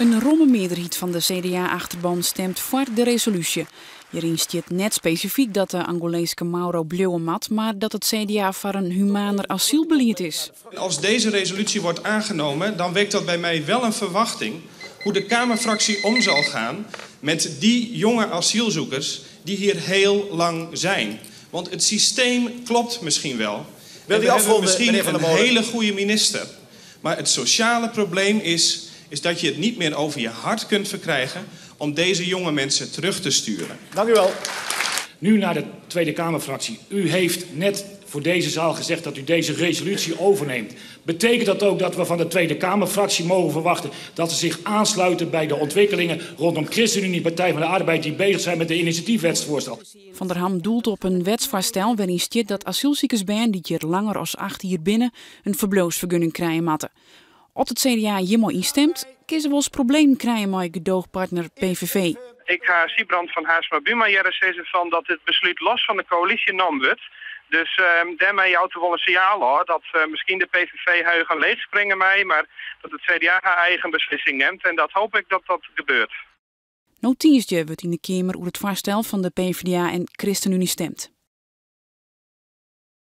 Een ruime meerderheid van de CDA-achterban stemt voor de resolutie. Hierin staat net specifiek dat de Angolese Mauro blijven moet, maar dat het CDA voor een humaner asielbeleid is. Als deze resolutie wordt aangenomen, dan wekt dat bij mij wel een verwachting hoe de Kamerfractie om zal gaan met die jonge asielzoekers die hier heel lang zijn. Want het systeem klopt misschien wel. We hebben misschien een hele goede minister. Maar het sociale probleem is dat je het niet meer over je hart kunt verkrijgen om deze jonge mensen terug te sturen. Dank u wel. Nu naar de Tweede Kamerfractie. U heeft net voor deze zaal gezegd dat u deze resolutie overneemt. Betekent dat ook dat we van de Tweede Kamerfractie mogen verwachten dat ze zich aansluiten bij de ontwikkelingen rondom ChristenUnie, Partij van de Arbeid, die bezig zijn met de initiatiefwetsvoorstel? Van der Ham doelt op een wetsvoorstel waarin staat dat asielziekers die hier langer als 8 jaar binnen een verblijfsvergunning krijgen moeten. Als het CDA hiermee instemt, kunnen ze wel eens problemen krijgen met gedoogpartner PVV. Ik ga Siebrand van Haarsma-Buma zeggen van dat het besluit los van de coalitie genomen wordt. Dus daarmee houdt er wel een signaal hoor, dat misschien de PVV gaan leegspringen mij, maar dat het CDA haar eigen beslissing neemt. En dat hoop ik dat dat gebeurt. Nou, tiensje wordt in de Kamer over het voorstel van de PvdA en ChristenUnie stemt.